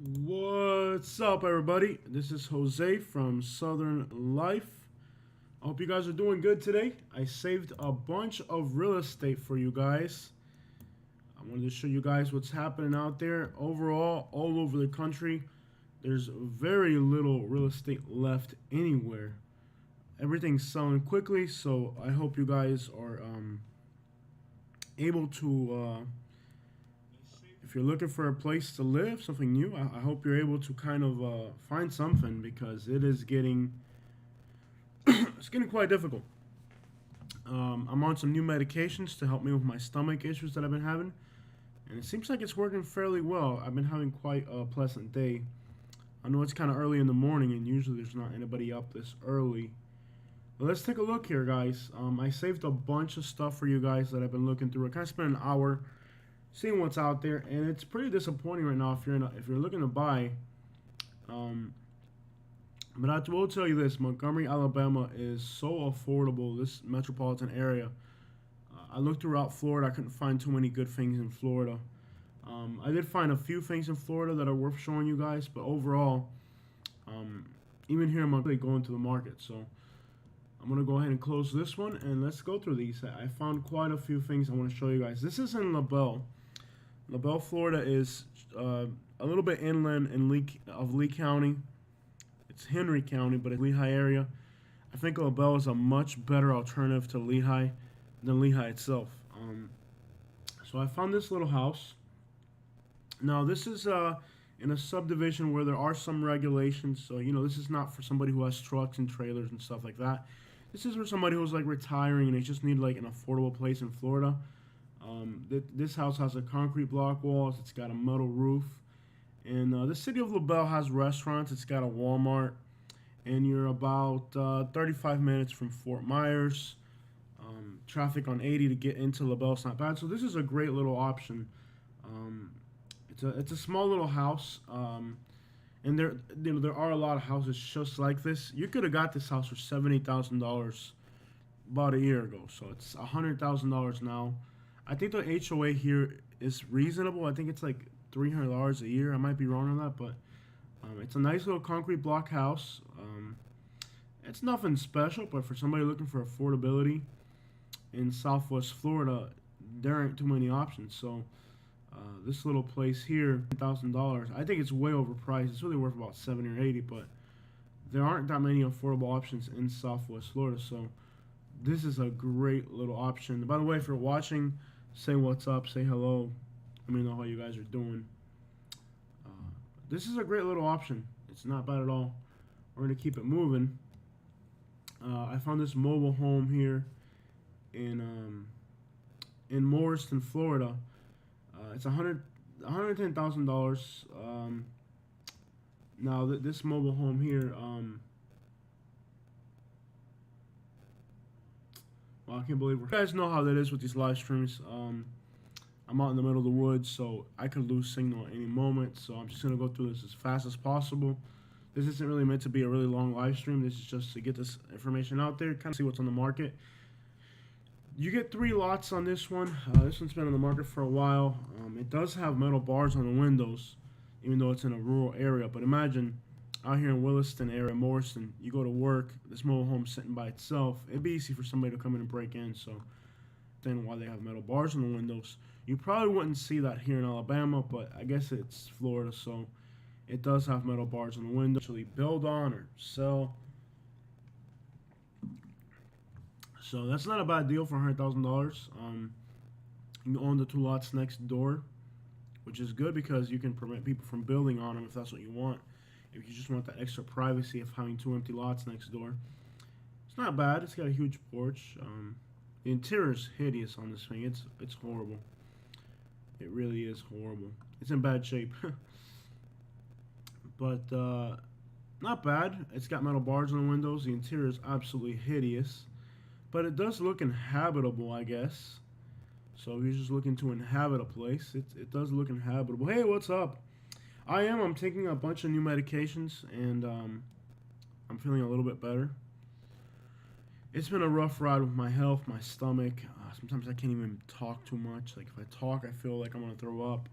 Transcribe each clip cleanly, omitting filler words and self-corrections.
What's up, everybody? This is Jose from Southern Life. I hope you guys are doing good today. I saved a bunch of real estate for you guys. I wanted to show you guys what's happening out there. Overall, all over the country, there's very little real estate left anywhere. Everything's selling quickly, so I hope you guys are able to if you're looking for a place to live, something new, I hope you're able to kind of find something, because it is getting it's getting quite difficult. I'm on some new medications to help me with my stomach issues that I've been having, and it seems like it's working fairly well. I've been having quite a pleasant day. I know it's kind of early in the morning, and usually there's not anybody up this early. But let's take a look here, guys. I saved a bunch of stuff for you guys that I've been looking through. I kind of spent an hour seeing what's out there, and it's pretty disappointing right now if you're looking to buy. But I will tell you this: Montgomery, Alabama is so affordable. This metropolitan area. I looked throughout Florida. I couldn't find too many good things in Florida. I did find a few things in Florida that are worth showing you guys, but overall, even here, I'm not really going to the market. So I'm going to go ahead and close this one, and let's go through these. I found quite a few things I want to show you guys. This is in LaBelle. LaBelle, Florida is a little bit inland in Lee County. It's Henry County, but it's Lehigh area. I think LaBelle is a much better alternative to Lehigh than Lehigh itself. So I found this little house. Now, this is in a subdivision where there are some regulations. So, you know, this is not for somebody who has trucks and trailers and stuff like that. This is for somebody who's like retiring and they just need like an affordable place in Florida. This house has a concrete block walls. It's got a metal roof. And the city of LaBelle has restaurants. It's got a Walmart. And you're about 35 minutes from Fort Myers. Traffic on 80 to get into LaBelle is not bad. So this is a great little option. It's a small little house. And there are a lot of houses just like this. You could have got this house for $70,000 about a year ago. So it's $100,000 now. I think the HOA here is reasonable. I think it's like $300 a year. I might be wrong on that, but it's a nice little concrete block house. It's nothing special, but for somebody looking for affordability in Southwest Florida, there aren't too many options. So this little place here, $1,000. I think it's way overpriced. It's really worth about 70 or 80, but there aren't that many affordable options in Southwest Florida. So this is a great little option. By the way, if you're watching, say what's up, say hello. Let me know how you guys are doing. This is a great little option. It's not bad at all. We're going to keep it moving. I found this mobile home here in Morriston, Florida. It's $110,000. Now this mobile home here, well, I can't believe you guys know how that is with these live streams. I'm out in the middle of the woods, so I could lose signal at any moment. So I'm just gonna go through this as fast as possible. This isn't really meant to be a really long live stream. This is just to get this information out there, kind of see what's on the market. You get 3 lots on this one. This one's been on the market for a while. It does have metal bars on the windows, even though it's in a rural area. But imagine out here in Williston area, Morrison, you go to work, this mobile home's sitting by itself. It'd be easy for somebody to come in and break in. So then why they have metal bars on the windows. You probably wouldn't see that here in Alabama, but I guess it's Florida, so it does have metal bars on the window. Actually build on or sell. So that's not a bad deal for $100,000. You own the 2 lots next door, which is good because you can prevent people from building on them if that's what you want. If you just want that extra privacy of having 2 empty lots next door. It's not bad. It's got a huge porch. The interior is hideous on this thing. It's horrible. It really is horrible. It's in bad shape. But not bad. It's got metal bars on the windows. The interior is absolutely hideous. But it does look inhabitable, I guess. So if you're just looking to inhabit a place, it does look inhabitable. Hey, what's up? I'm taking a bunch of new medications, and I'm feeling a little bit better. It's been a rough ride with my health, my stomach. Sometimes I can't even talk too much. Like if I talk, I feel like I'm gonna throw up.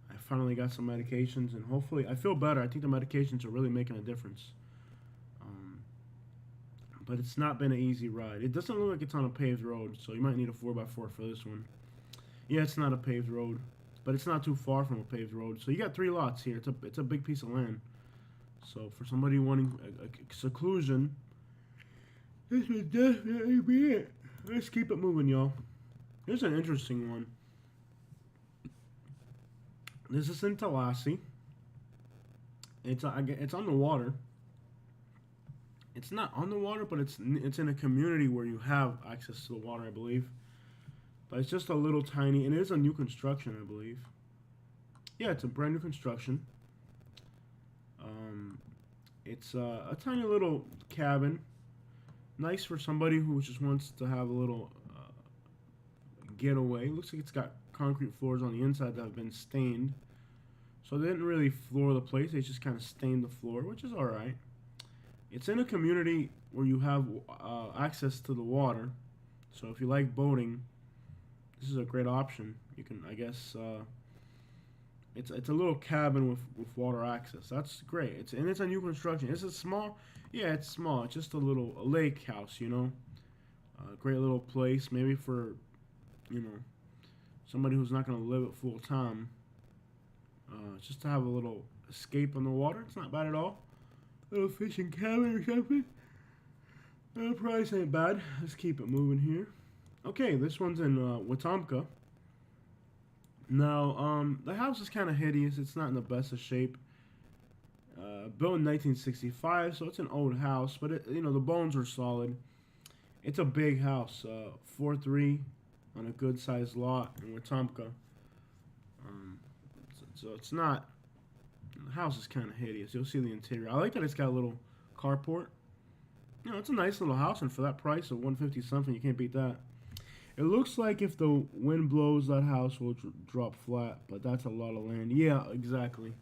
I finally got some medications, and hopefully I feel better. I think the medications are really making a difference. Um, but it's not been an easy ride. It doesn't look like it's on a paved road, so you might need a 4x4 for this one. Yeah, it's not a paved road, but it's not too far from a paved road. So you got 3 lots here. It's a big piece of land. So for somebody wanting a seclusion, this would definitely be it. Let's keep it moving, y'all. Here's an interesting one. This is in Tallahassee. It's on the water. It's not on the water, but it's in a community where you have access to the water, I believe. But it's just a little tiny, and it is a new construction, I believe. Yeah, it's a brand new construction. It's a tiny little cabin. Nice for somebody who just wants to have a little getaway. Looks like it's got concrete floors on the inside that have been stained. So they didn't really floor the place. They just kind of stained the floor, which is alright. It's in a community where you have access to the water. So if you like boating, this is a great option. You can, I guess, it's a little cabin with water access. That's great. It's a new construction. Is it small? Yeah, it's small. It's just a lake house, you know. Great little place, maybe for, you know, somebody who's not going to live it full time. Just to have a little escape on the water. It's not bad at all. Little fishing cabin or something. The price ain't bad. Let's keep it moving here. Okay, this one's in Wetumpka. Now, the house is kind of hideous. It's not in the best of shape. Built in 1965, so it's an old house, but you know, the bones are solid. It's a big house, 4-3 on a good sized lot in Wetumpka. So it's not. The house is kind of hideous. You'll see the interior. I like that it's got a little carport. You know, it's a nice little house, and for that price of $150 something, you can't beat that. It looks like if the wind blows, that house will drop flat, but that's a lot of land. Yeah, exactly.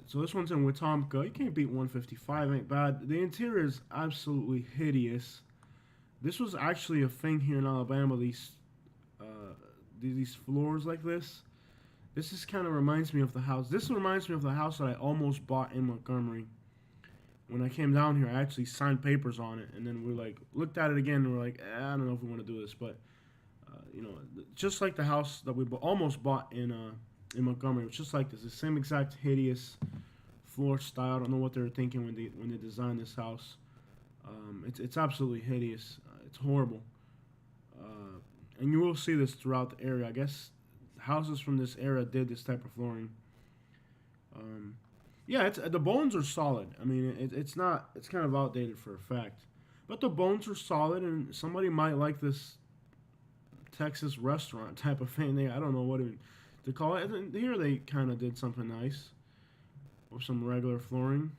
So this one's in Wetumpka. You can't beat 155. Ain't bad. The interior is absolutely hideous. This was actually a thing here in Alabama. These floors like this. This is kind of reminds me of the house. This reminds me of the house that I almost bought in Montgomery. When I came down here, I actually signed papers on it, and then we looked at it again, and we're like, I don't know if we want to do this, but you know, just like the house that we almost bought in Montgomery, it's just like this, the same exact hideous floor style. I don't know what they were thinking when they designed this house. It's absolutely hideous. It's horrible, and you will see this throughout the area. I guess houses from this era did this type of flooring. Yeah, the bones are solid. I mean, it's kind of outdated for a fact. But the bones are solid, and somebody might like this Texas restaurant type of thing. I don't know what to call it. And here they kind of did something nice with some regular flooring.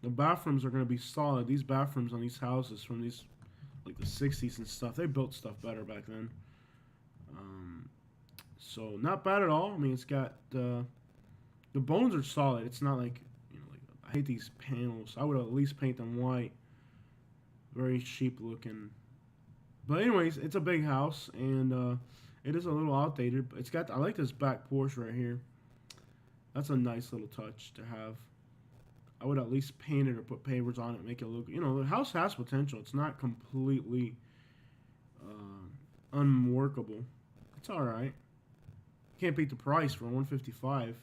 The bathrooms are going to be solid. These bathrooms on these houses from these, like the 60s and stuff, they built stuff better back then. So not bad at all. I mean, it's got... the bones are solid. It's not like, you know, like, I hate these panels. I would at least paint them white. Very cheap looking. But anyways, it's a big house, and it is a little outdated. But I like this back porch right here. That's a nice little touch to have. I would at least paint it or put pavers on it, make it look, you know, the house has potential. It's not completely unworkable. It's all right. Can't beat the price for $155.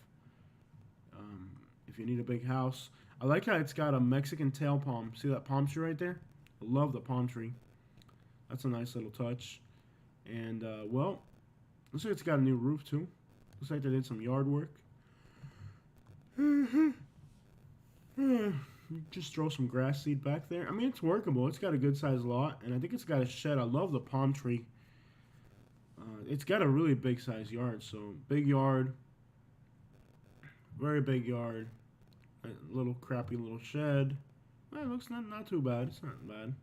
If you need a big house. I like how it's got a Mexican tail palm. See that palm tree right there? I love the palm tree. That's a nice little touch. And, well, looks like it's got a new roof, too. Looks like they did some yard work. Just throw some grass seed back there. I mean, it's workable. It's got a good-sized lot, and I think it's got a shed. I love the palm tree. It's got a really big-sized yard, so big yard. Very big yard. A little crappy little shed. Well, it looks not too bad. It's not bad.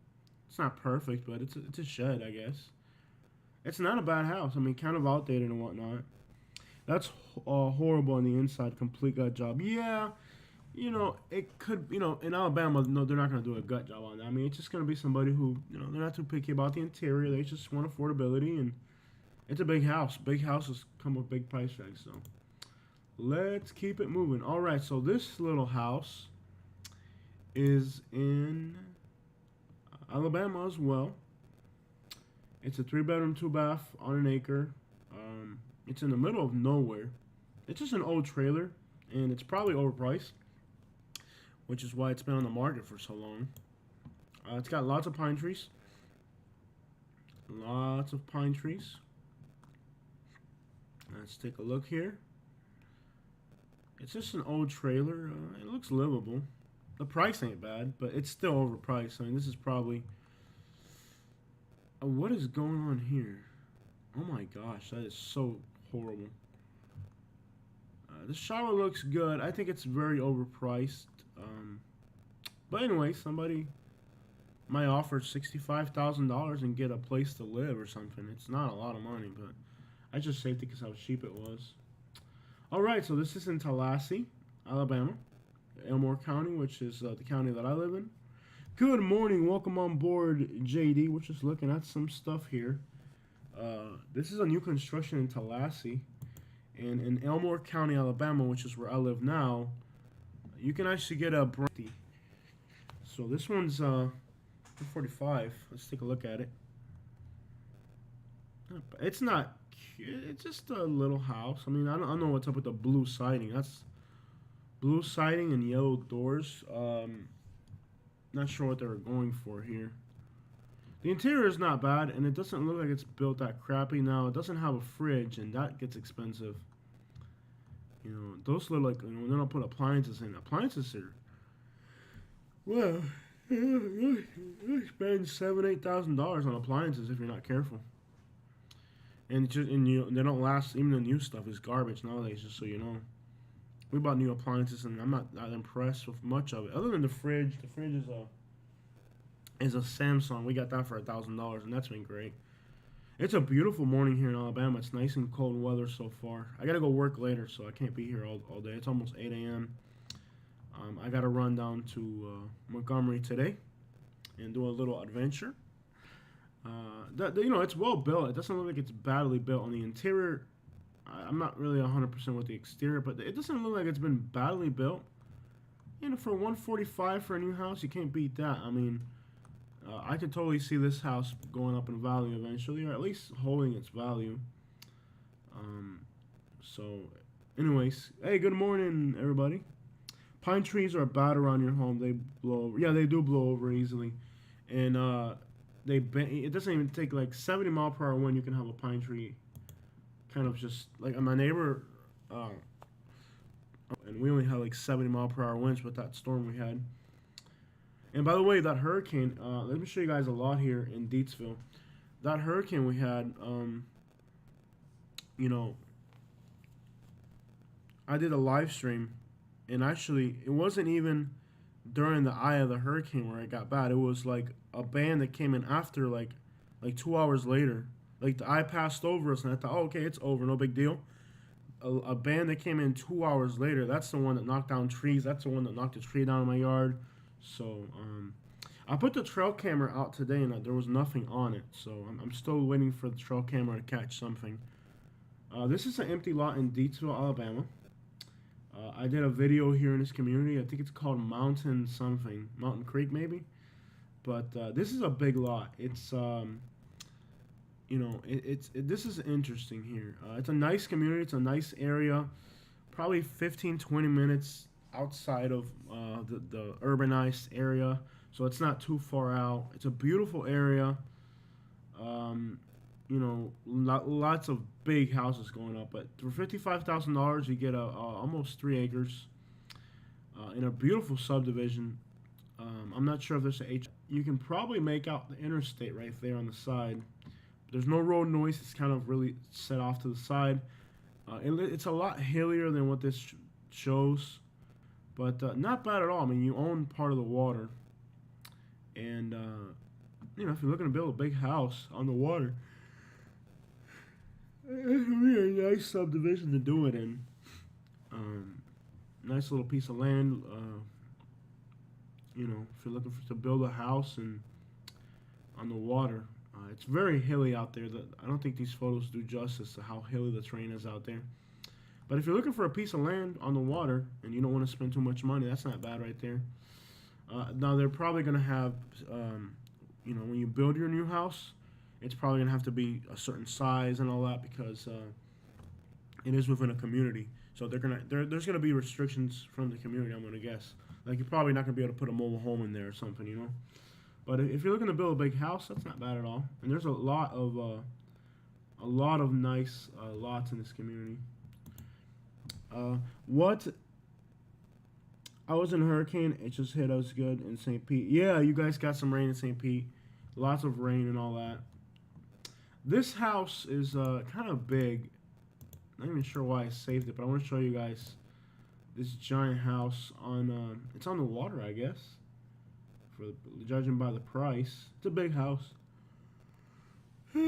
It's not perfect, but it's a shed, I guess. It's not a bad house. I mean, kind of outdated and whatnot. That's horrible on the inside. Complete gut job. Yeah, you know, it could, you know, in Alabama, no, they're not going to do a gut job on that. I mean, it's just going to be somebody who, you know, they're not too picky about the interior. They just want affordability, and It's a big house. Big houses come with big price tags, so let's keep it moving. All right, so this little house is in Alabama as well. It's a 3-bedroom, 2-bath on an acre. It's in the middle of nowhere. It's just an old trailer, and it's probably overpriced, which is why it's been on the market for so long. It's got lots of pine trees. Lots of pine trees. Let's take a look here. It's just an old trailer. It looks livable. The price ain't bad, but it's still overpriced. I mean, this is probably... what is going on here? Oh my gosh, that is so horrible. The shower looks good. I think it's very overpriced. But anyway, somebody might offer $65,000 and get a place to live or something. It's not a lot of money, but I just saved it because how cheap it was. All right, so this is in Tallahassee, Alabama, Elmore County, which is the county that I live in. Good morning, welcome on board, JD. We're just looking at some stuff here. This is a new construction in Tallahassee, and in Elmore County, Alabama, which is where I live now. You can actually get a brandy. So this one's 45. Let's take a look at it. It's not cute. It's just a little house. I mean, I don't know what's up with the blue siding. That's blue siding and yellow doors. Not sure what they were going for here. The interior is not bad, and it doesn't look like it's built that crappy. Now, it doesn't have a fridge, and that gets expensive. You know, those look like, you know, they don't put appliances in. Appliances are, well, you spend $7,000-8,000 on appliances if you're not careful. And they don't last. Even the new stuff is garbage nowadays, just so you know. We bought new appliances, and I'm not that impressed with much of it. Other than the fridge. The fridge is a Samsung. We got that for $1,000, and that's been great. It's a beautiful morning here in Alabama. It's nice and cold weather so far. I got to go work later, so I can't be here all day. It's almost 8 a.m. I got to run down to Montgomery today and do a little adventure. You know, it's well built. It doesn't look like it's badly built. On the interior, I'm not really 100% with the exterior, but it doesn't look like it's been badly built. You know, for $145 for a new house, you can't beat that. I mean, I could totally see this house going up in value eventually, or at least holding its value. So, anyways, hey, good morning, everybody. Pine trees are bad around your home. They blow over. Yeah, they do blow over easily. And it doesn't even take like 70 mile per hour wind. You can have a pine tree kind of just like my neighbor, and we only had like 70 mile per hour winds with that storm we had. And by the way, that hurricane, let me show you guys a lot here in Deatsville. That hurricane we had, you know, I did a live stream, and actually it wasn't even during the eye of the hurricane where it got bad. It was like a band that came in after like 2 hours later. Like the eye passed over us, and I thought, oh, okay, it's over, no big deal. A band that came in 2 hours later, that's the one that knocked down trees. That's the one that knocked a tree down in my yard. So I put the trail camera out today, and there was nothing on it. So I'm still waiting for the trail camera to catch something. This is an empty lot in Deatsville, Alabama. I did a video here in this community. I think it's called Mountain Creek maybe. But this is a big lot. It's you know, this is interesting here. It's a nice community. It's a nice area. Probably 15-20 minutes outside of the urbanized area, so it's not too far out. It's a beautiful area. You know, lots of big houses going up, but for $55,000 you get almost 3 acres in a beautiful subdivision. I'm not sure if there's a you can probably make out the interstate right there on the side. There's no road noise. It's kind of really set off to the side. It's a lot hillier than what this shows, but not bad at all. I mean, you own part of the water, and you know, if you're looking to build a big house on the water, it's really a nice subdivision to do it in. Nice little piece of land. You know, if you're looking to build a house and on the water, It's very hilly out there. I don't think these photos do justice to how hilly the terrain is out there. But if you're looking for a piece of land on the water and you don't want to spend too much money, that's not bad right there. Now they're probably gonna have, when you build your new house, it's probably gonna have to be a certain size and all that because it is within a community. So there's gonna be restrictions from the community. I'm gonna guess. Like you're probably not gonna be able to put a mobile home in there or something, you know. But if you're looking to build a big house, that's not bad at all. And there's a lot of nice lots in this community. What? I was in a hurricane. It just hit us good in St. Pete. Yeah, you guys got some rain in St. Pete. Lots of rain and all that. This house is kind of big. Not even sure why I saved it, but I want to show you guys this giant house on. It's on the water, I guess. Judging by the price, it's a big house. It's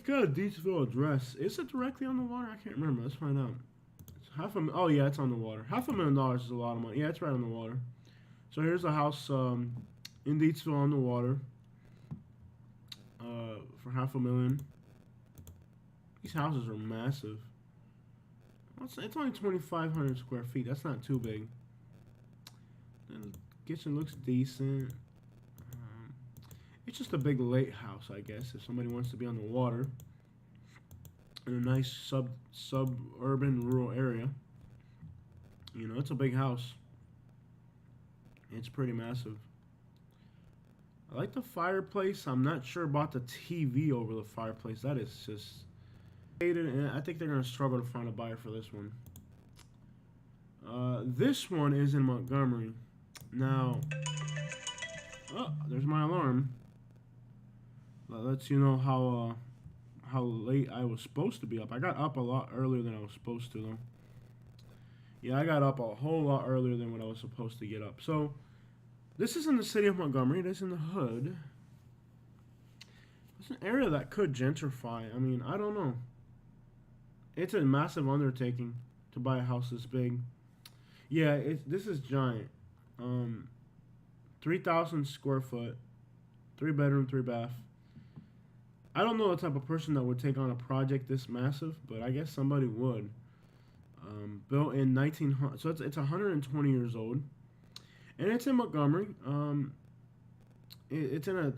got a Deatsville address. Is it directly on the water? I can't remember. Let's find out. Oh yeah, it's on the water. $500,000 is a lot of money. Yeah, it's right on the water. So here's a house in Deatsville on the water for $500,000. These houses are massive. It's only 2,500 square feet. That's not too big. And the kitchen looks decent. It's just a big lake house, I guess, if somebody wants to be on the water in a nice suburban rural area. You know, it's a big house. It's pretty massive. I like the fireplace. I'm not sure about the TV over the fireplace. That is just hated, and I think they're gonna struggle to find a buyer for this one. This one is in Montgomery. Now, oh, there's my alarm. That lets you know how late I was supposed to be up. I got up a lot earlier than I was supposed to, though. Yeah, I got up a whole lot earlier than what I was supposed to get up. So, this is in the city of Montgomery. It is in the hood. It's an area that could gentrify. I mean, I don't know. It's a massive undertaking to buy a house this big. Yeah, this is giant. 3,000 square foot, 3-bedroom, 3-bath. I don't know the type of person that would take on a project this massive, but I guess somebody would. Built in 1900, so it's 120 years old, and it's in Montgomery. It's in a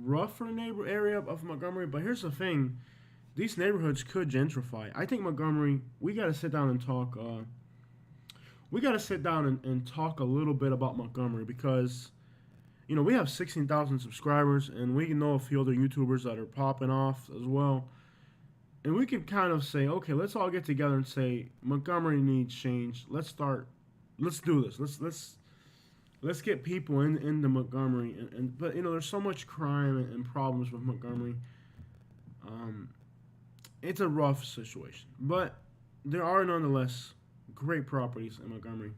rougher neighbor area of Montgomery, but here's the thing: these neighborhoods could gentrify. I think Montgomery. We got to sit down and talk. We got to sit down and talk a little bit about Montgomery because, you know, we have 16,000 subscribers, and we know a few other YouTubers that are popping off as well. And we can kind of say, okay, let's all get together and say Montgomery needs change. Let's do this. Let's get people into Montgomery. But you know, there's so much crime and problems with Montgomery. It's a rough situation, but there are nonetheless great properties in Montgomery.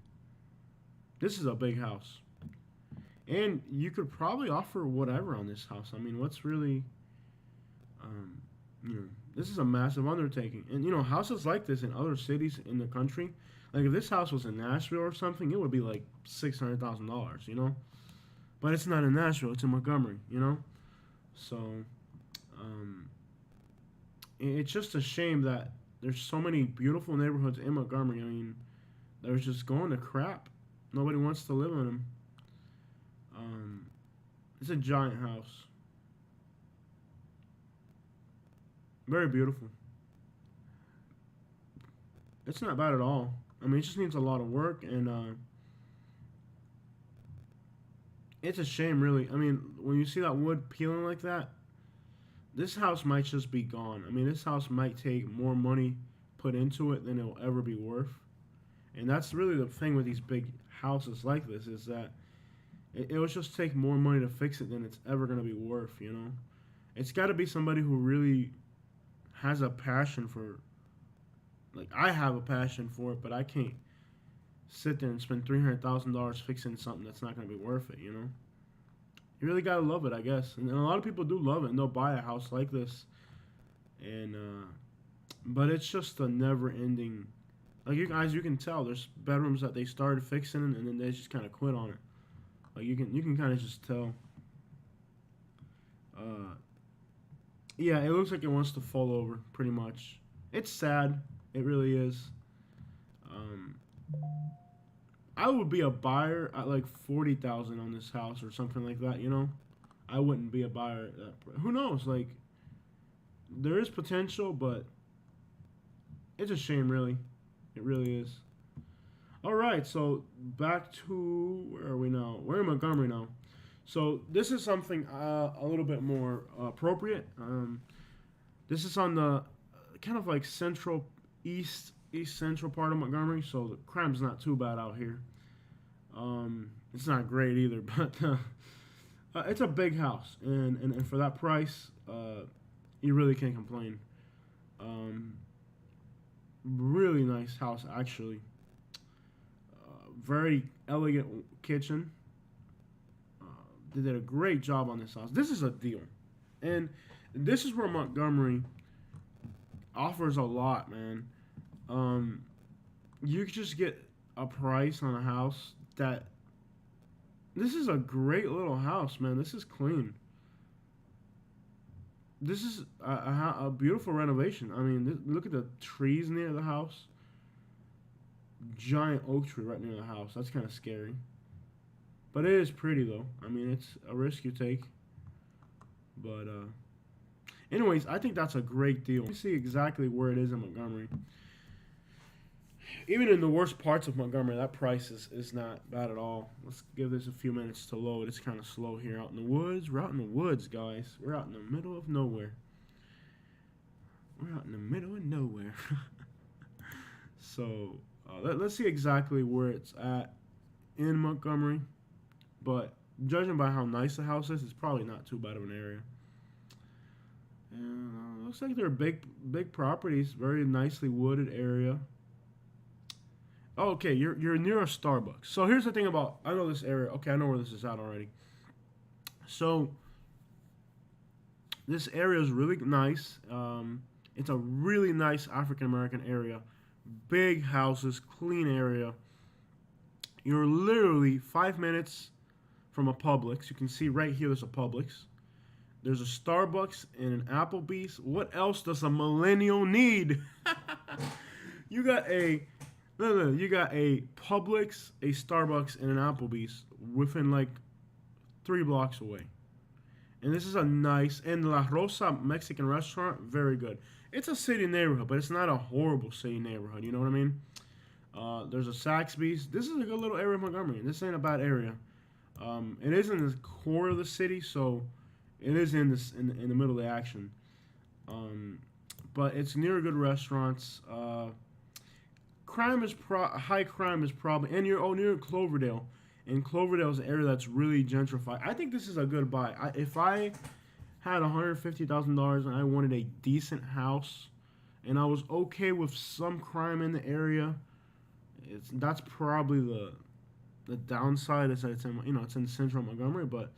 This is a big house. And you could probably offer whatever on this house. I mean, what's really, this is a massive undertaking. And, you know, houses like this in other cities in the country, like if this house was in Nashville or something, it would be like $600,000, you know? But it's not in Nashville, it's in Montgomery, you know? So, it's just a shame that there's so many beautiful neighborhoods in Montgomery. I mean, they're just going to crap. Nobody wants to live in them. It's a giant house. Very beautiful. It's not bad at all. I mean, it just needs a lot of work, and it's a shame, really. I mean, when you see that wood peeling like that, this house might just be gone. I mean, this house might take more money put into it than it'll ever be worth. And that's really the thing with these big houses like this, is that it'll just take more money to fix it than it's ever going to be worth, you know? It's got to be somebody who really has a passion for, like, I have a passion for it, but I can't sit there and spend $300,000 fixing something that's not going to be worth it, you know? You really got to love it, I guess. And a lot of people do love it, and they'll buy a house like this. And, but it's just a never-ending, like, you guys, you can tell there's bedrooms that they started fixing, and then they just kind of quit on it. Like, you can kind of just tell. Uh, yeah, it looks like it wants to fall over, pretty much. It's sad. It really is. Um, I would be a buyer at like 40,000 on this house or something like that. You know, I wouldn't be a buyer at that. Who knows? Like, there is potential, but it's a shame, really. It really is. All right, so back to where are we now? We're in Montgomery now. So this is something a little bit more appropriate. This is on the kind of like central east central part of Montgomery, so the crime's not too bad out here. It's not great either, but it's a big house, and for that price, you really can't complain. Really nice house, actually. Very elegant kitchen. They did a great job on this house. This is a deal, and this is where Montgomery offers a lot, man. You could just get a price on a house that. This is a great little house, man. This is clean. This is a beautiful renovation. I mean, look at the trees near the house. Giant oak tree right near the house. That's kind of scary. But it is pretty, though. I mean, it's a risk you take. But, anyways, I think that's a great deal. You see exactly where it is in Montgomery. Even in the worst parts of Montgomery, that price is not bad at all. Let's give this a few minutes to load. It's kind of slow here out in the woods. We're out in the woods, guys. We're out in the middle of nowhere. We're out in the middle of nowhere. So, let's see exactly where it's at in Montgomery. But judging by how nice the house is, it's probably not too bad of an area. And looks like they're big properties. Very nicely wooded area. Oh, okay, you're near a Starbucks. So here's the thing about, I know this area. Okay, I know where this is at already. So this area is really nice. It's a really nice African American area. Big houses, clean area. You're literally 5 minutes from a Publix. You can see right here there's a Publix. There's a Starbucks and an Applebee's. What else does a millennial need? You got a you got a Publix, a Starbucks, and an Applebee's within like 3 blocks away. And this is a nice, and La Rosa Mexican restaurant, very good. It's a city neighborhood, but it's not a horrible city neighborhood, you know what I mean? There's a Saxby's. This is a good little area of Montgomery. This ain't a bad area. It is in the core of the city, so it is in the middle of the action. But it's near good restaurants. High crime is probably, and you're near Cloverdale, and Cloverdale is an area that's really gentrified. I think this is a good buy. If I had $150,000 and I wanted a decent house, and I was okay with some crime in the area, that's probably the downside is that it's in central Montgomery, but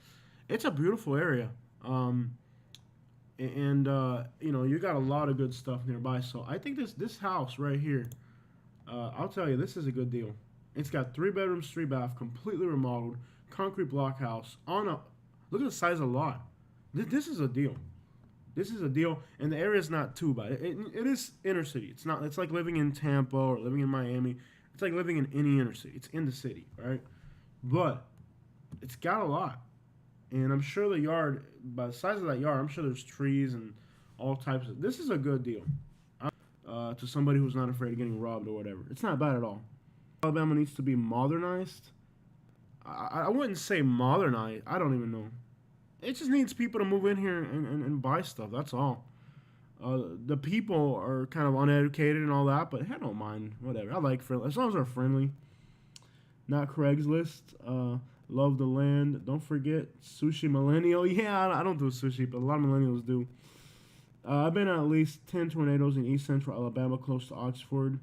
it's a beautiful area. You got a lot of good stuff nearby. So I think this house right here, I'll tell you, this is a good deal. It's got 3 bedrooms, 3 bath, completely remodeled, concrete block house. Look at the size of the lot. This is a deal. This is a deal, and the area is not too bad. It is inner city. It's not. It's like living in Tampa or living in Miami. It's like living in any inner city. It's in the city, right? But it's got a lot, and I'm sure the yard, by the size of that yard, I'm sure there's trees and all types of. This is a good deal. To somebody who's not afraid of getting robbed or whatever. It's not bad at all. Alabama needs to be modernized. I wouldn't say modernized. I don't even know. It just needs people to move in here and buy stuff. That's all. The people are kind of uneducated and all that, but I don't mind. Whatever. I like friendly. As long as they're friendly. Not Craigslist. Love the land. Don't forget Sushi Millennial. Yeah, I don't do sushi, but a lot of millennials do. I've been at least 10 tornadoes in east central Alabama, close to Oxford.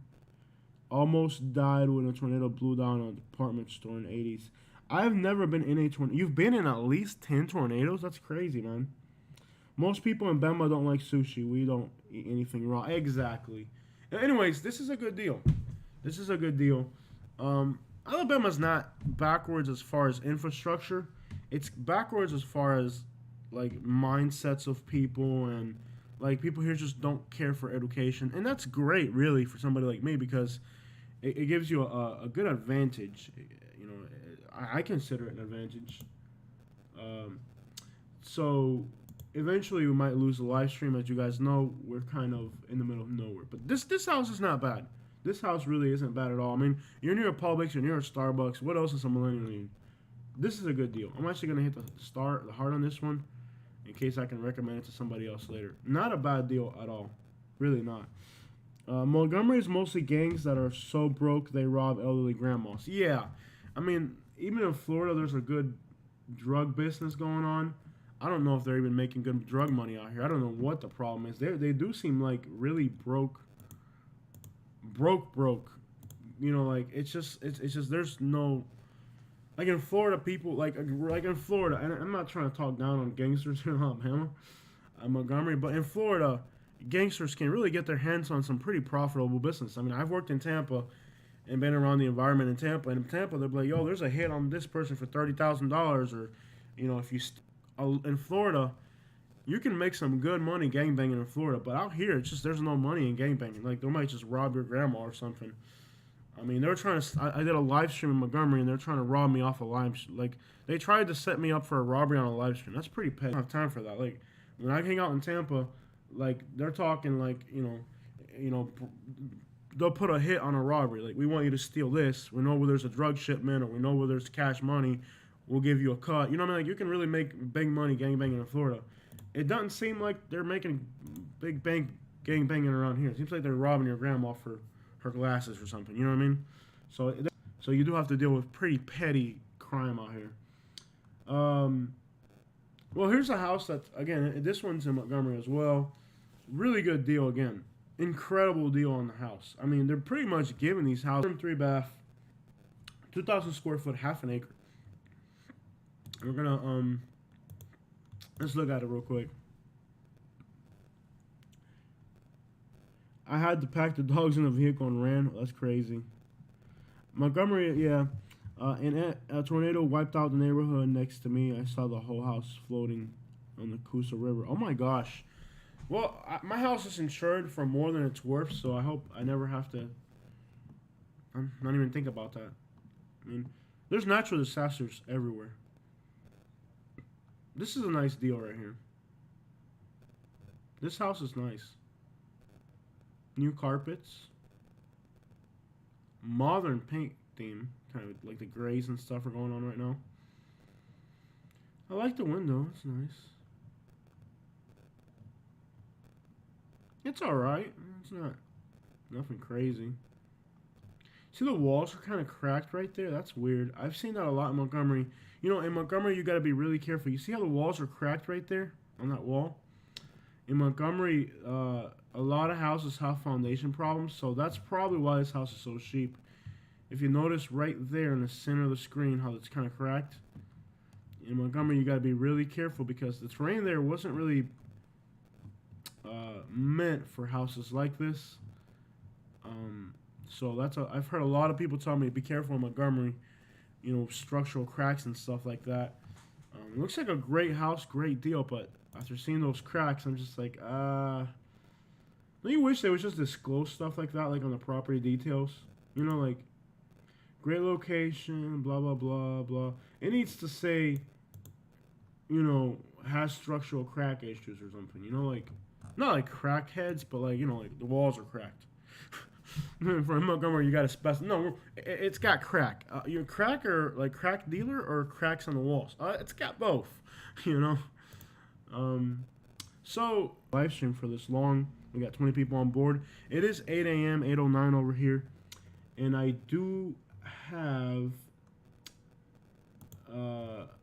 Almost died when a tornado blew down a department store in the 80s. I've never been in a tornado. You've been in at least 10 tornadoes? That's crazy, man. Most people in Bama don't like sushi. We don't eat anything raw. Exactly. Anyways, this is a good deal. This is a good deal. Alabama's not backwards as far as infrastructure. It's backwards as far as like mindsets of people, and like people here just don't care for education, and that's great, really, for somebody like me because it gives you a good advantage. You know, I consider it an advantage. Um, so eventually we might lose the live stream. As you guys know, we're kind of in the middle of nowhere. But this house is not bad. This house really isn't bad at all. I mean, you're near a Publix, you're near a Starbucks. What else is a millennial need? This is a good deal. I'm actually gonna hit the heart on this one, in case I can recommend it to somebody else later. Not a bad deal at all. Really not. Montgomery is mostly gangs that are so broke they rob elderly grandmas. Yeah, I mean, even in Florida, there's a good drug business going on. I don't know if they're even making good drug money out here. I don't know what the problem is. They do seem like really broke. You know, like it's just there's no like in Florida people like in Florida. And I'm not trying to talk down on gangsters in Alabama, Montgomery, but in Florida, gangsters can really get their hands on some pretty profitable business. I mean, I've worked in Tampa and been around the environment in Tampa. And in Tampa, they'll be like, "Yo, there's a hit on this person for $30,000," or, you know, if you in Florida, you can make some good money gangbanging in Florida. But out here, it's just there's no money in gangbanging. Like they might just rob your grandma or something. I mean, they're trying to. I did a live stream in Montgomery, and they're trying to rob me off a live. Like they tried to set me up for a robbery on a live stream. That's pretty petty. I don't have time for that. Like when I hang out in Tampa, like they're talking like they'll put a hit on a robbery. Like we want you to steal this. We know where there's a drug shipment, or we know where there's cash money. We'll give you a cut. You know what I mean? Like you can really make big money gangbanging in Florida. It doesn't seem like they're making big bang gangbanging around here. It seems like they're robbing your grandma for her glasses or something. You know what I mean? So you do have to deal with pretty petty crime out here. Well, here's a house that, again, this one's in Montgomery as well. Really good deal again. Incredible deal on the house. I mean, they're pretty much giving these houses 3-bath, 2,000 square foot, half an acre. We're gonna let's look at it real quick. I had to pack the dogs in the vehicle and ran. That's crazy. Montgomery, yeah. And a tornado wiped out the neighborhood next to me. I saw the whole house floating on the Coosa River. Oh my gosh. Well, my house is insured for more than it's worth, so I hope I never have to. I'm not even think about that. I mean, there's natural disasters everywhere. This is a nice deal right here. This house is nice. New carpets. Modern paint theme. Kind of like the grays and stuff are going on right now. I like the window. It's nice. It's alright. It's not nothing crazy. See, the walls are kind of cracked right there. That's weird. I've seen that a lot in Montgomery. You know, in Montgomery, you got to be really careful. You see how the walls are cracked right there on that wall? In Montgomery, a lot of houses have foundation problems, so that's probably why this house is so cheap. If you notice right there in the center of the screen how it's kind of cracked, in Montgomery, you got to be really careful because the terrain there wasn't really meant for houses like this. So I've heard a lot of people tell me be careful in Montgomery. You know, structural cracks and stuff like that. It looks like a great house, great deal, but after seeing those cracks, I'm just like, don't you wish they would just disclose stuff like that, like on the property details? You know, like, great location, blah, blah, blah, blah. It needs to say, you know, has structural crack issues or something. You know, like, not like crackheads, but like, you know, like the walls are cracked. For Montgomery, you got to specify. No, it's got crack. Your crack or like crack dealer or cracks on the walls? It's got both. You know. So live stream for this long. We got 20 people on board. It is 8 a.m. 8:09 over here, and I do have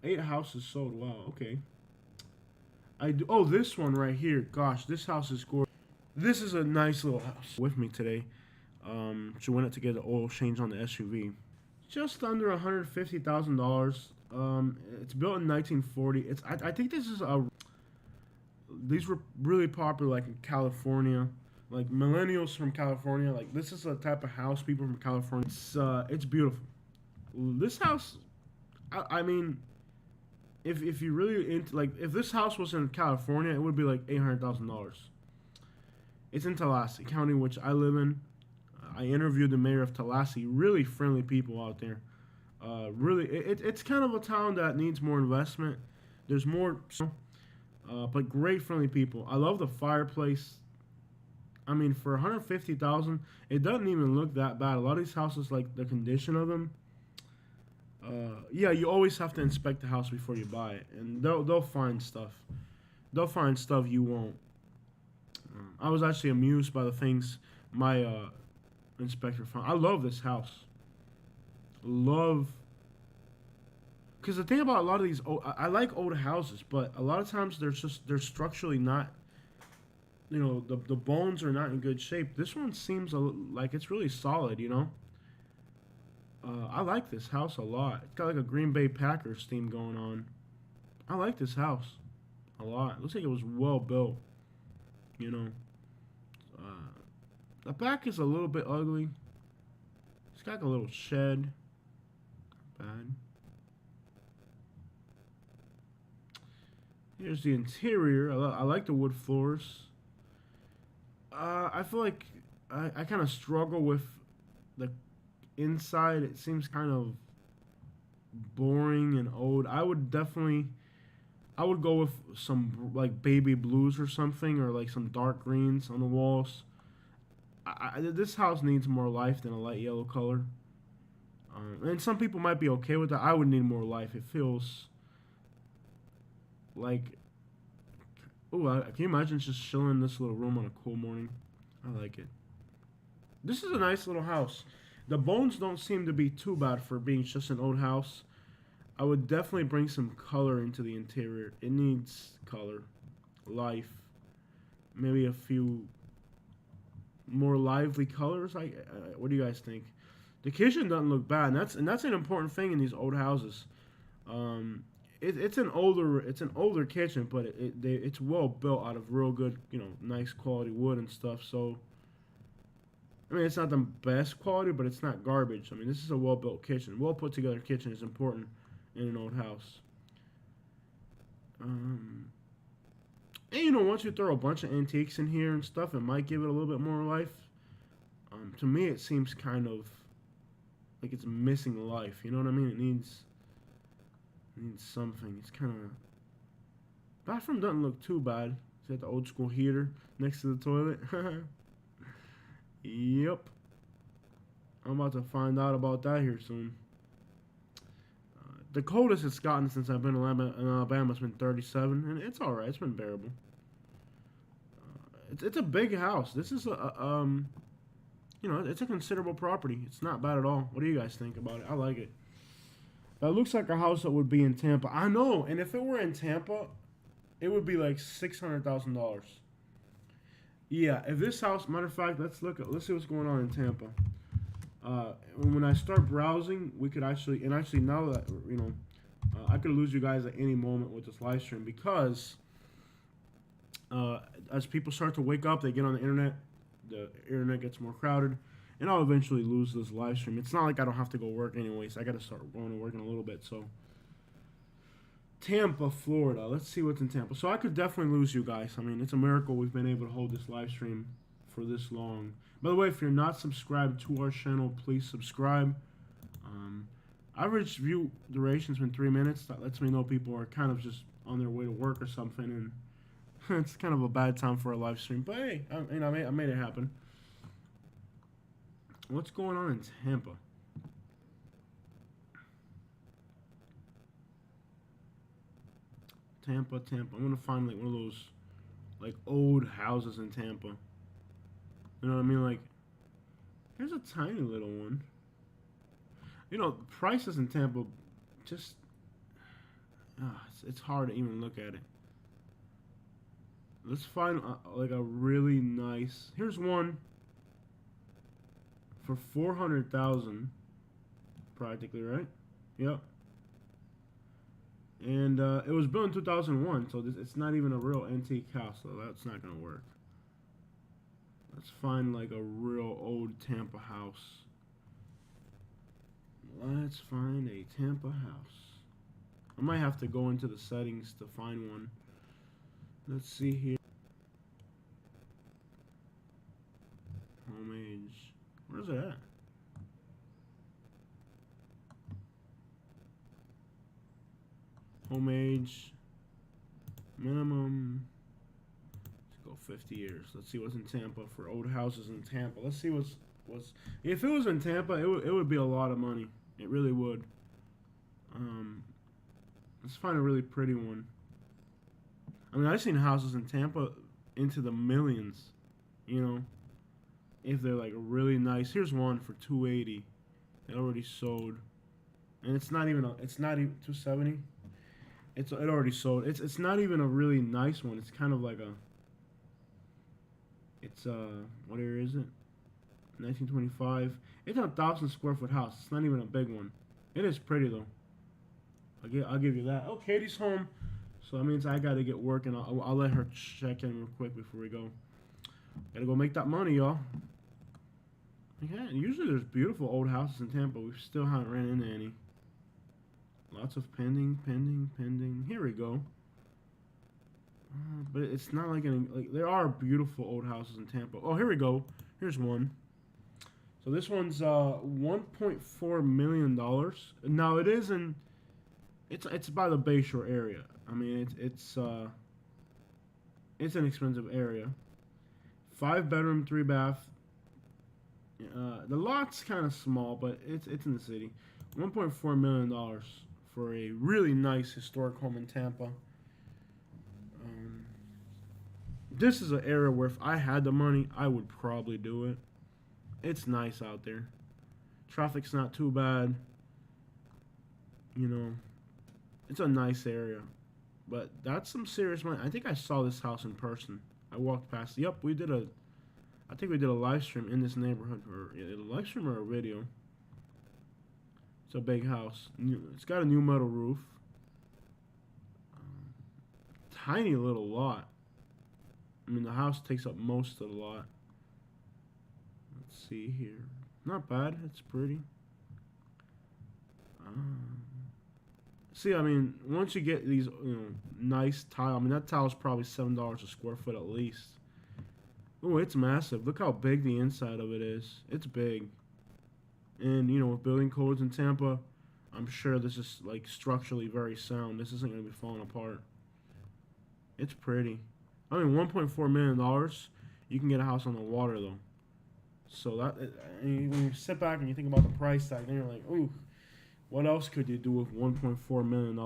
8 houses sold. Wow. Okay. I do. Oh, this one right here. Gosh, this house is gorgeous. This is a nice little house. With me today. She went out to get an oil change on the SUV. Just under $150,000. It's built in 1940. I think this is these were really popular like in California, like millennials from California. Like this is a type of house people from California. It's beautiful. This house, I mean, if you really into like if this house was in California, it would be like $800,000. It's in Tallahassee County, which I live in. I interviewed the mayor of Tallahassee. Really friendly people out there. Really, it's kind of a town that needs more investment. There's more, but great friendly people. I love the fireplace. I mean, for 150,000, it doesn't even look that bad. A lot of these houses, like the condition of them. Yeah, you always have to inspect the house before you buy it, and they'll find stuff. They'll find stuff you won't. I was actually amused by the things my inspector found. I love this house. Love, because the thing about a lot of these, I like old houses, but a lot of times they're structurally not. You know, the bones are not in good shape. This one seems like it's really solid. You know. I like this house a lot. It's got like a Green Bay Packers theme going on. I like this house a lot. It looks like it was well built. You know. The back is a little bit ugly. It's got like a little shed. Bad. Here's the interior. I like the wood floors. I feel like I kind of struggle with the inside. It seems kind of boring and old. I would go with some like baby blues or something, or like some dark greens on the walls. This house needs more life than a light yellow color. And some people might be okay with that. I would need more life. It feels like, can you imagine just chilling in this little room on a cool morning? I like it. This is a nice little house. The bones don't seem to be too bad for being just an old house. I would definitely bring some color into the interior. It needs color, life, maybe a few more lively colors. What do you guys think? The kitchen doesn't look bad, and that's an important thing in these old houses. It's an older kitchen, but it's well built out of real good, nice quality wood and stuff. So, I mean, it's not the best quality, but it's not garbage. I mean, this is a well built kitchen. Well put together kitchen is important in an old house. And once you throw a bunch of antiques in here and stuff, it might give it a little bit more life. To me, it seems kind of like it's missing life. You know what I mean? It needs something. It's kind of, bathroom doesn't look too bad. It's got the old school heater next to the toilet. Yep. I'm about to find out about that here soon. The coldest it's gotten since I've been in Alabama has been 37, and it's all right. It's been bearable. It's a big house. This is it's a considerable property. It's not bad at all. What do you guys think about it? I like it. That looks like a house that would be in Tampa. I know, and if it were in Tampa, it would be like $600,000. Yeah, if this house, matter of fact, let's see what's going on in Tampa. When I start browsing, we could actually now that I could lose you guys at any moment with this live stream, because as people start to wake up, they get on the internet gets more crowded, and I'll eventually lose this live stream. It's not like I don't have to go work anyways. I got to start going to work in a little bit. So Tampa, Florida. Let's see what's in Tampa. So I could definitely lose you guys. I mean, it's a miracle we've been able to hold this live stream for this long. By the way, if you're not subscribed to our channel, please subscribe. Average view duration's been 3 minutes. That lets me know people are kind of just on their way to work or something, and it's kind of a bad time for a live stream. But hey, I made it happen. What's going on in Tampa? Tampa. I'm gonna find like one of those like old houses in Tampa. You know what I mean? Like, here's a tiny little one. Prices in Tampa, just it's hard to even look at it. Let's find like a really nice. Here's one for $400,000, practically, right? Yep. And it was built in 2001, so it's not even a real antique house, so that's not gonna work. Let's find like a real old Tampa house. Let's find a Tampa house. I might have to go into the settings to find one. Let's see here. Home age. Where's it at? Home age. Minimum. Let's go 50 years. Let's see what's in Tampa for old houses in Tampa. Let's see what's if it was in Tampa, it would be a lot of money. It really would. Let's find a really pretty one. I mean, I've seen houses in Tampa into the millions, you know, if they're like really nice. Here's one for 280. It already sold, and it's not even 270. It already sold. It's not even a really nice one. It's kind of like what year is it? 1925. It's a 1,000 square foot house. It's not even a big one. It is pretty though. I'll give you that. Oh, Katie's home, so that means I gotta get working. I'll let her check in real quick before we go. Gotta go make that money, y'all. Yeah, usually there's beautiful old houses in Tampa. We still haven't ran into any. Lots of pending. Here we go. But it's not like there are beautiful old houses in Tampa. Oh, here we go. Here's one. So this one's $1.4 million. Now it is in. It's by the Bayshore area. I mean, it's an expensive area. 5-bedroom, 3-bath. The lot's kind of small, but it's in the city. $1.4 million for a really nice historic home in Tampa. This is an area where if I had the money, I would probably do it. It's nice out there. Traffic's not too bad. You know, it's a nice area. But that's some serious money. I think I saw this house in person. I walked past. Yep, I think we did a live stream in this neighborhood. Or a live stream or a video. It's a big house. It's got a new metal roof. Tiny little lot. I mean, the house takes up most of the lot. Let's see here. Not bad. It's pretty. See, I mean, once you get these, nice tile. I mean, that tile is probably $7 a square foot at least. Oh, it's massive. Look how big the inside of it is. It's big. And, with building codes in Tampa, I'm sure this is, like, structurally very sound. This isn't going to be falling apart. It's pretty. I mean, $1.4 million, you can get a house on the water, though. So, when you sit back and you think about the price tag, then you're like, ooh, what else could you do with $1.4 million,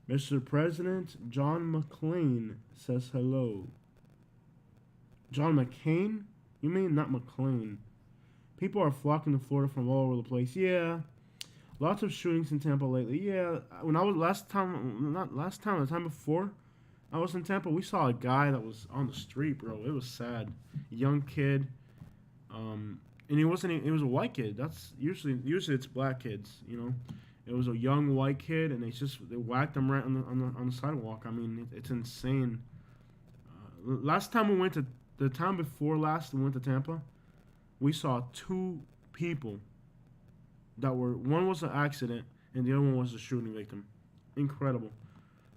Mr. President John McClain says hello. John McCain? You mean not McClain? People are flocking to Florida from all over the place. Yeah. Lots of shootings in Tampa lately. Yeah. When I was the time before I was in Tampa, we saw a guy that was on the street, bro. It was sad. Young kid. And he was a white kid. That's usually it's black kids, It was a young white kid, and they whacked him right on the sidewalk. I mean, it's insane. The time before last we went to Tampa, we saw 2 people one was an accident and the other one was a shooting victim. Incredible.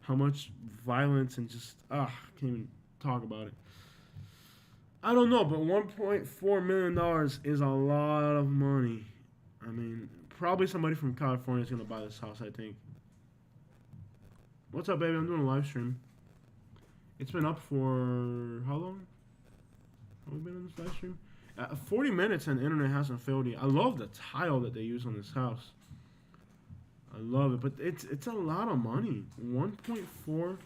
How much violence and just, can't even talk about it. I don't know, but $1.4 million is a lot of money. I mean, probably somebody from California is going to buy this house, I think. What's up, baby? I'm doing a live stream. It's been up for how long? Have we been on this live stream? 40 minutes and the internet hasn't failed yet. I love the tile that they use on this house. I love it, but it's a lot of money. $1.4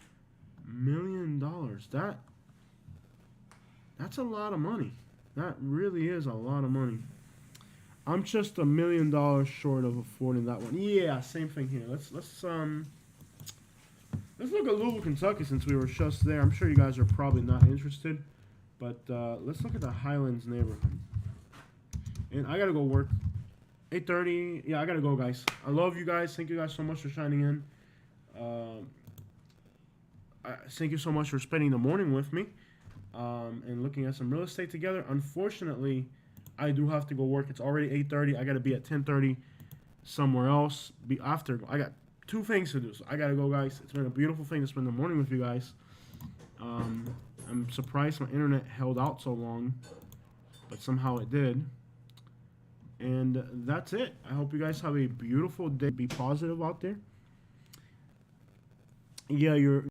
million. That's a lot of money. That really is a lot of money. I'm just $1 million short of affording that one. Yeah, same thing here. Let's look at Louisville, Kentucky, since we were just there. I'm sure you guys are probably not interested, but let's look at the Highlands neighborhood. And I gotta go work. 8:30. Yeah, I gotta go, guys. I love you guys. Thank you guys so much for shining in. Thank you so much for spending the morning with me and looking at some real estate together. Unfortunately, I do have to go work. It's already 8:30. I gotta be at 10:30 somewhere else. I got two things to do, so I gotta go, guys. It's been a beautiful thing to spend the morning with you guys. I'm surprised my internet held out so long, but somehow it did. And that's it. I hope you guys have a beautiful day. Be positive out there. Yeah, you're